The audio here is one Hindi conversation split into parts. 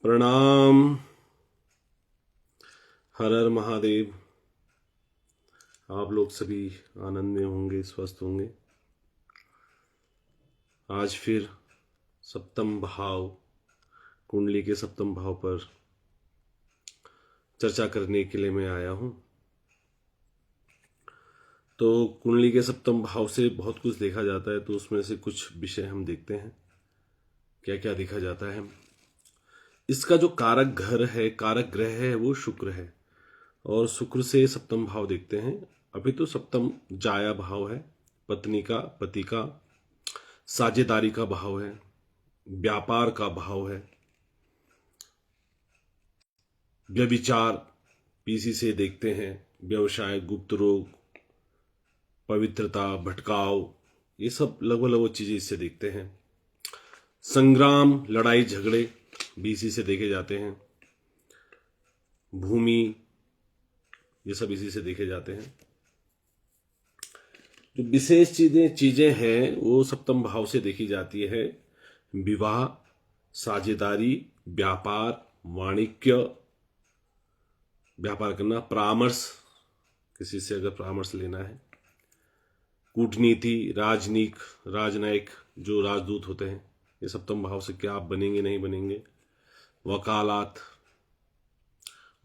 प्रणाम। हर हर महादेव। आप लोग सभी आनंद में होंगे, स्वस्थ होंगे। आज फिर सप्तम भाव, कुंडली के सप्तम भाव पर चर्चा करने के लिए मैं आया हूं। तो कुंडली के सप्तम भाव से बहुत कुछ देखा जाता है, तो उसमें से कुछ विषय हम देखते हैं क्या क्या देखा जाता है। इसका जो कारक घर है, कारक ग्रह है, वो शुक्र है और शुक्र से सप्तम भाव देखते हैं। अभी तो सप्तम जाया भाव है, पत्नी का, पति का, साझेदारी का भाव है, व्यापार का भाव है, व्यभिचार पीसी से देखते हैं, व्यवसाय, गुप्त रोग, पवित्रता, भटकाव, ये सब लगभग चीजें इससे देखते हैं। संग्राम, लड़ाई झगड़े बीसी से देखे जाते हैं। भूमि, ये सब इसी से देखे जाते हैं। जो विशेष चीजें हैं वो सप्तम भाव से देखी जाती है। विवाह, साझेदारी, व्यापार, वाणिज्य, व्यापार करना, परामर्श, किसी से अगर परामर्श लेना है, कूटनीति, राजनयिक, जो राजदूत होते हैं, ये सप्तम भाव से क्या आप बनेंगे नहीं बनेंगे। वकालत,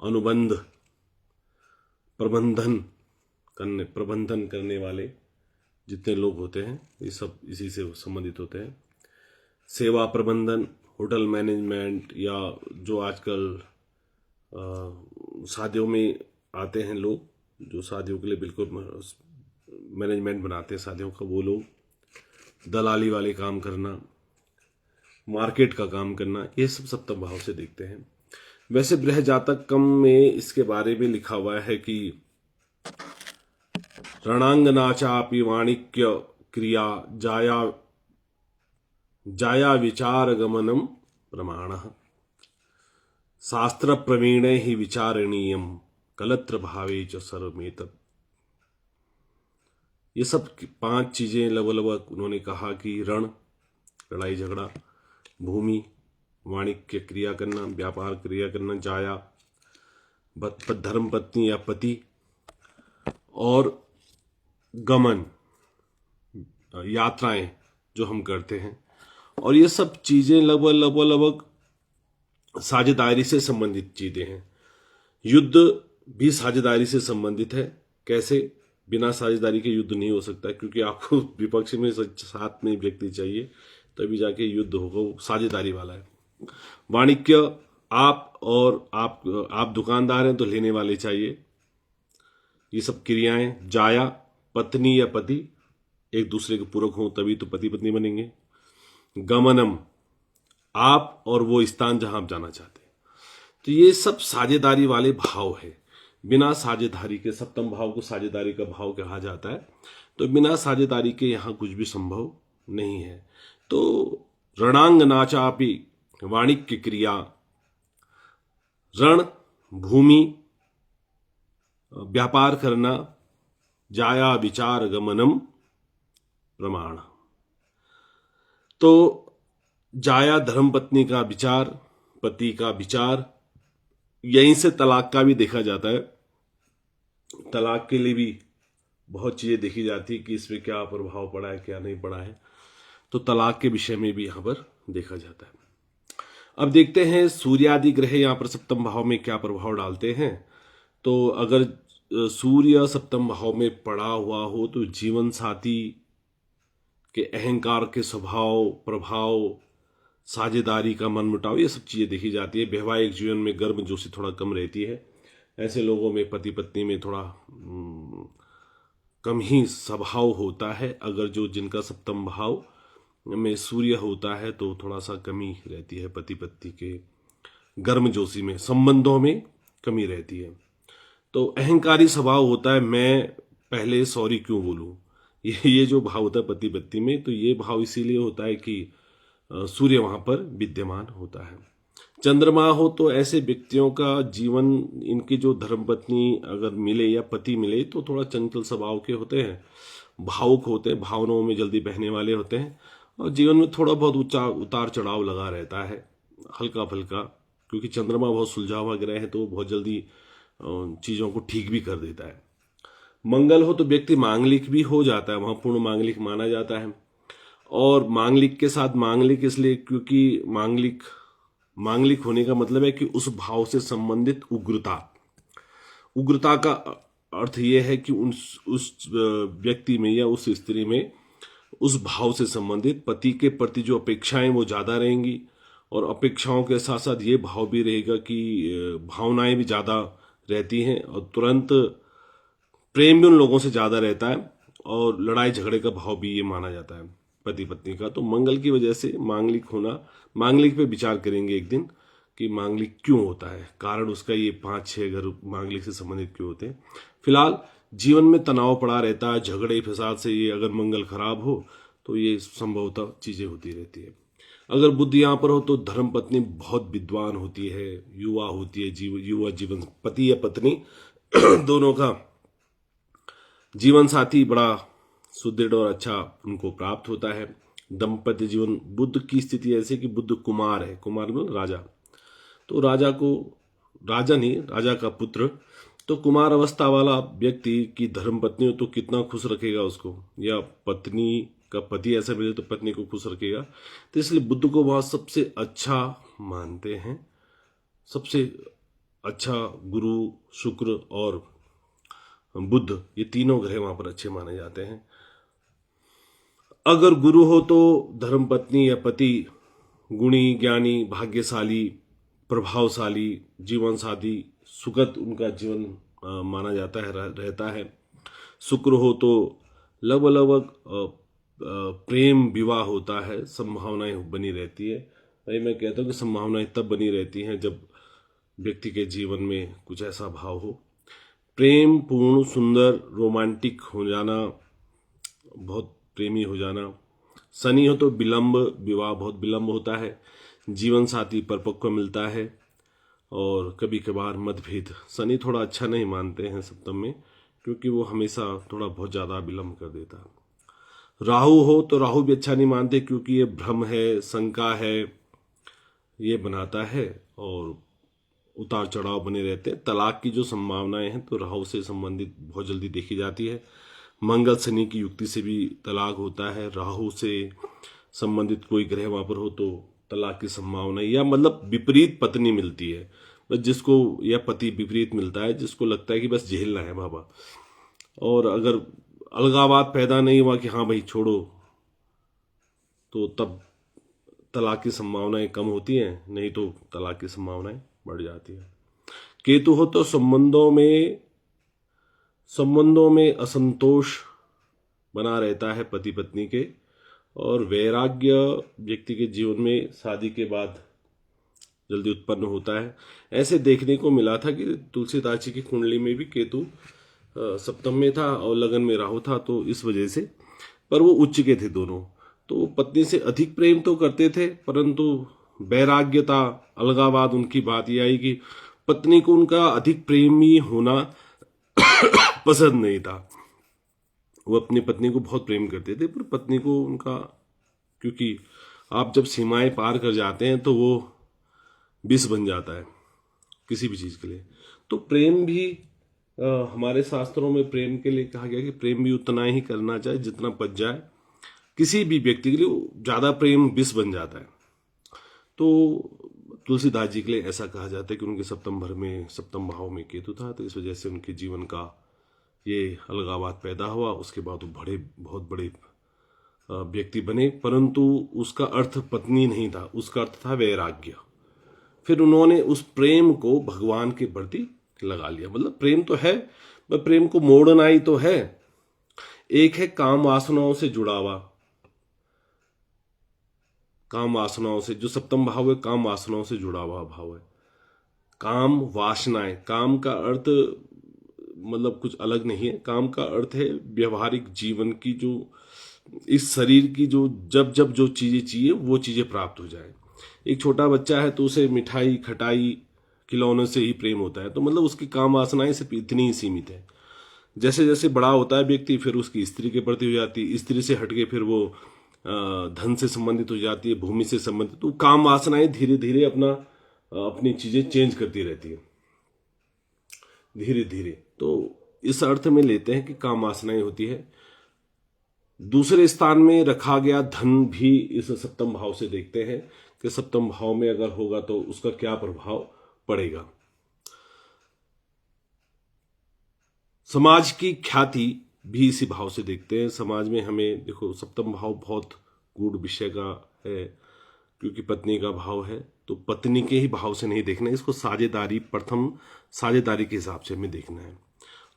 अनुबंध, प्रबंधन करने वाले जितने लोग होते हैं, ये सब इसी से संबंधित होते हैं। सेवा प्रबंधन, होटल मैनेजमेंट, या जो आजकल शादियों में आते हैं लोग, जो शादियों के लिए बिल्कुल मैनेजमेंट बनाते हैं शादियों का, वो लोग, दलाली वाले काम करना, मार्केट का काम करना, ये सब सप्तम भाव से देखते हैं। वैसे गृह जातकम में इसके बारे में लिखा हुआ है कि रणांगनाचापि वाणिक्य क्रिया जाया विचार गमनम प्रमाण शास्त्र प्रवीणे ही विचारणीयम कलत्र भावे च सर्वमेतत्। ये सब 5 चीजें लगभग उन्होंने कहा कि रण, लड़ाई झगड़ा, भूमि, वाणिज्य क्रिया करना, व्यापार क्रिया करना, जाया, धर्म पत्नी या पति, और गमन, यात्राएं जो हम करते हैं। और ये सब चीजें लगभग साझेदारी से संबंधित चीजें हैं। युद्ध भी साझेदारी से संबंधित है। कैसे? बिना साझेदारी के युद्ध नहीं हो सकता, क्योंकि आपको विपक्ष में साथ में व्यक्ति चाहिए, तभी जाके युद्ध होगा, वो साझेदारी वाला है। वाणिज्य, आप दुकानदार हैं तो लेने वाले चाहिए, ये सब क्रियाएं। जाया, पत्नी या पति एक दूसरे के पूरक हों तभी तो पति पत्नी बनेंगे। गमनम, आप और वो स्थान जहां आप जाना चाहते हैं। तो ये सब साझेदारी वाले भाव है। बिना साझेदारी के, सप्तम भाव को साझेदारी का भाव कहा जाता है, तो बिना साझेदारी के यहां कुछ भी संभव नहीं है। तो रणांगनाचापि वाणिज्य क्रिया, रण, भूमि, व्यापार करना, जाया विचार गमनम प्रमाण। तो जाया धर्मपत्नी का विचार, पति का विचार, यहीं से तलाक का भी देखा जाता है। तलाक के लिए भी बहुत चीजें देखी जाती है कि इसमें क्या प्रभाव पड़ा है, क्या नहीं पड़ा है। तो तलाक के विषय में भी यहां पर देखा जाता है। अब देखते हैं सूर्यादि ग्रह यहां पर सप्तम भाव में क्या प्रभाव डालते हैं। तो अगर सूर्य सप्तम भाव में पड़ा हुआ हो तो जीवन साथी के अहंकार के स्वभाव, प्रभाव, साझेदारी का मनमुटाव, ये सब चीजें देखी जाती है। वैवाहिक जीवन में गर्मजोशी थोड़ा कम रहती है। ऐसे लोगों में पति पत्नी में थोड़ा कम ही स्वभाव होता है। अगर जिनका सप्तम भाव में सूर्य होता है तो थोड़ा सा कमी रहती है, पति पत्नी के गर्मजोशी में, संबंधों में कमी रहती है। तो अहंकारी स्वभाव होता है, मैं पहले सॉरी क्यों बोलूं, ये जो भाव होता है पति पत्नी में, तो ये भाव इसीलिए होता है कि सूर्य वहां पर विद्यमान होता है। चंद्रमा हो तो ऐसे व्यक्तियों का जीवन, इनकी जो धर्मपत्नी अगर मिले या पति मिले तो थोड़ा चंचल स्वभाव के होते हैं, भावुक होते हैं, भावनाओं में जल्दी बहने वाले होते हैं, और जीवन में थोड़ा बहुत उतार चढ़ाव लगा रहता है, हल्का फुल्का क्योंकि चंद्रमा बहुत सुलझा हुआ ग्रह है तो वो बहुत जल्दी चीज़ों को ठीक भी कर देता है। मंगल हो तो व्यक्ति मांगलिक भी हो जाता है, वहां पूर्ण मांगलिक माना जाता है। और मांगलिक के साथ मांगलिक इसलिए क्योंकि मांगलिक होने का मतलब है कि उस भाव से संबंधित उग्रता का अर्थ यह है कि उस व्यक्ति में या उस स्त्री में उस भाव से संबंधित पति के प्रति जो अपेक्षाएं वो ज्यादा रहेंगी, और अपेक्षाओं के साथ साथ ये भाव भी रहेगा कि भावनाएं भी ज्यादा रहती हैं, और तुरंत प्रेम भी उन लोगों से ज्यादा रहता है, और लड़ाई झगड़े का भाव भी ये माना जाता है पति पत्नी का। तो मंगल की वजह से मांगलिक होना, मांगलिक पे विचार करेंगे एक दिन कि मांगलिक क्यों होता है, कारण उसका ये 5-6 घर मांगलिक से संबंधित क्यों होते हैं। फिलहाल जीवन में तनाव पड़ा रहता है, झगड़े फसाद से ये अगर मंगल खराब हो तो ये संभवतः चीजें होती रहती है। अगर बुद्धि यहाँ पर हो तो धर्म पत्नी बहुत विद्वान होती है, युवा होती है, युवा जीवन, पति या पत्नी दोनों का जीवन साथी बड़ा सुदृढ़ और अच्छा उनको प्राप्त होता है। दंपत्य जीवन, बुद्ध की स्थिति ऐसी कि बुद्ध कुमार है, कुमार मतलब राजा, तो राजा को, राजा नहीं, राजा का पुत्र, तो कुमार अवस्था वाला व्यक्ति की धर्म पत्नी हो तो कितना खुश रखेगा उसको, या पत्नी का पति ऐसा मिले तो पत्नी को खुश रखेगा। तो इसलिए बुद्ध को वहां सबसे अच्छा मानते हैं, सबसे अच्छा गुरु शुक्र और बुद्ध, ये तीनों ग्रह वहां पर अच्छे माने जाते हैं। अगर गुरु हो तो धर्म पत्नी या पति गुणी, ज्ञानी, भाग्यशाली, प्रभावशाली, जीवन साथी, सुखद उनका जीवन माना जाता है, रहता है। शुक्र हो तो लगभग प्रेम विवाह होता है, संभावनाएं बनी रहती है। भाई मैं कहता हूँ कि संभावनाएं तब बनी रहती हैं जब व्यक्ति के जीवन में कुछ ऐसा भाव हो, प्रेम पूर्ण, सुंदर, रोमांटिक हो जाना, बहुत प्रेमी हो जाना। शनि हो तो विलंब, विवाह बहुत विलंब होता है, जीवन साथी परिपक्व मिलता है, और कभी कभार मतभेद। शनि थोड़ा अच्छा नहीं मानते हैं सप्तम में, क्योंकि वो हमेशा थोड़ा बहुत ज्यादा विलंब कर देता है। राहु हो तो राहु भी अच्छा नहीं मानते, क्योंकि ये भ्रम है, शंका है, ये बनाता है, और उतार चढ़ाव बने रहते हैं। तलाक की जो संभावनाएं हैं तो राहु से संबंधित बहुत जल्दी देखी जाती है। मंगल शनि की युक्ति से भी तलाक होता है। राहु से संबंधित कोई ग्रह वहां पर हो तो तलाक की संभावना, या मतलब विपरीत पत्नी मिलती है, बस जिसको, या पति विपरीत मिलता है जिसको लगता है कि बस झेलना है बाबा। और अगर अलगावात पैदा नहीं हुआ कि हाँ भाई छोड़ो, तो तब तलाक की संभावनाएं कम होती हैं, नहीं तो तलाक की संभावनाएं बढ़ जाती है। केतु हो तो संबंधों में असंतोष बना रहता है पति पत्नी के, और वैराग्य व्यक्ति के जीवन में शादी के बाद जल्दी उत्पन्न होता है। ऐसे देखने को मिला था कि तुलसीदास जी की कुंडली में भी केतु सप्तम में था और लगन में राहु था, तो इस वजह से, पर वो उच्च के थे दोनों, तो पत्नी से अधिक प्रेम तो करते थे, परंतु वैराग्यता, अलगावाद, उनकी बात यह आई कि पत्नी को उनका अधिक प्रेमी होना पसंद नहीं था। वो अपनी पत्नी को बहुत प्रेम करते थे, पर पत्नी को उनका, क्योंकि आप जब सीमाएं पार कर जाते हैं तो वो विष बन जाता है किसी भी चीज के लिए। तो प्रेम भी हमारे शास्त्रों में प्रेम के लिए कहा गया कि प्रेम भी उतना ही करना चाहिए जितना पच जाए। किसी भी व्यक्ति के लिए ज्यादा प्रेम विष बन जाता है। तो तुलसीदास जी के लिए ऐसा कहा जाता है कि उनके सप्तम भाव में केतु था, तो इस वजह से उनके जीवन का ये अलगावात पैदा हुआ। उसके बाद वो बहुत बड़े व्यक्ति बने, परंतु उसका अर्थ पत्नी नहीं था, उसका अर्थ था वैराग्य। फिर उन्होंने उस प्रेम को भगवान के प्रति लगा लिया। मतलब प्रेम तो है, पर प्रेम को मोड़ना ही तो है। एक है काम वासनाओं से जुड़ा हुआ, काम वासनाओं से, जो सप्तम भाव है काम वासनाओं से जुड़ा हुआ भाव है। काम वासनाएं, काम का अर्थ मतलब कुछ अलग नहीं है। काम का अर्थ है व्यवहारिक जीवन की, जो इस शरीर की जो जब जो चीजें चाहिए वो चीजें प्राप्त हो जाए। एक छोटा बच्चा है तो उसे मिठाई, खटाई, खिलौनों से ही प्रेम होता है, तो मतलब उसकी काम वासनाएं सिर्फ इतनी ही सीमित है। जैसे जैसे बड़ा होता है व्यक्ति, फिर उसकी स्त्री के प्रति हो जाती है, स्त्री से हटके फिर वो धन से संबंधित हो जाती है, भूमि से संबंधित, तो काम वासनाएं धीरे धीरे अपना अपनी चीजें चेंज करती रहती है धीरे धीरे। तो इस अर्थ में लेते हैं कि काम वासनाएं होती है। दूसरे स्थान में रखा गया धन भी इस सप्तम भाव से देखते हैं कि सप्तम भाव में अगर होगा तो उसका क्या प्रभाव पड़ेगा। समाज की ख्याति भी इसी भाव से देखते हैं। समाज में हमें देखो, सप्तम भाव बहुत गूढ़ विषय का है, क्योंकि पत्नी का भाव है, तो पत्नी के ही भाव से नहीं देखना है इसको, साझेदारी, प्रथम साझेदारी के हिसाब से हमें देखना है।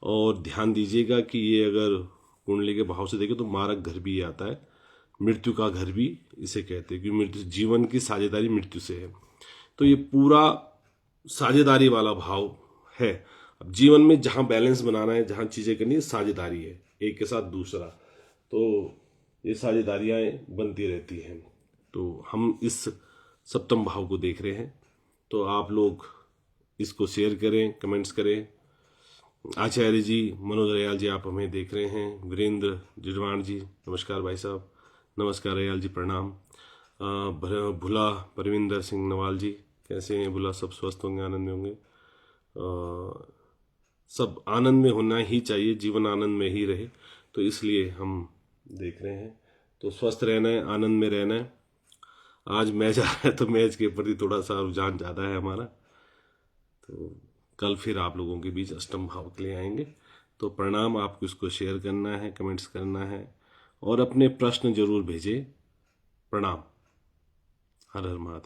और ध्यान दीजिएगा कि ये अगर कुंडली के भाव से देखें तो मारक घर भी आता है, मृत्यु का घर भी इसे कहते हैं, क्योंकि मृत्यु, जीवन की साझेदारी मृत्यु से है। तो ये पूरा साझेदारी वाला भाव है। अब जीवन में जहां बैलेंस बनाना है, जहां चीजें करनी है, साझेदारी है, एक के साथ दूसरा, तो ये साझेदारियां बनती रहती हैं। तो हम इस सप्तम भाव को देख रहे हैं, तो आप लोग इसको शेयर करें, कमेंट्स करें। आचार्य जी, मनोज रयाल जी, आप हमें देख रहे हैं। वीरेंद्र जिडवाण जी, नमस्कार भाई साहब। नमस्कार रयाल जी, प्रणाम। भुला परविंदर सिंह नवाल जी, कैसे हैं भुला? सब स्वस्थ होंगे, आनंद में होंगे। सब आनंद में होना ही चाहिए, जीवन आनंद में ही रहे, तो इसलिए हम देख रहे हैं। तो स्वस्थ रहना है, आनंद में रहना है। आज मैच आ रहा है तो मैच के प्रति थोड़ा सा रुझान ज़्यादा है हमारा, तो कल फिर आप लोगों के बीच अष्टम भाव के लिए आएंगे। तो प्रणाम, आपको इसको शेयर करना है, कमेंट्स करना है और अपने प्रश्न जरूर भेजें। प्रणाम। हर हर महादेव।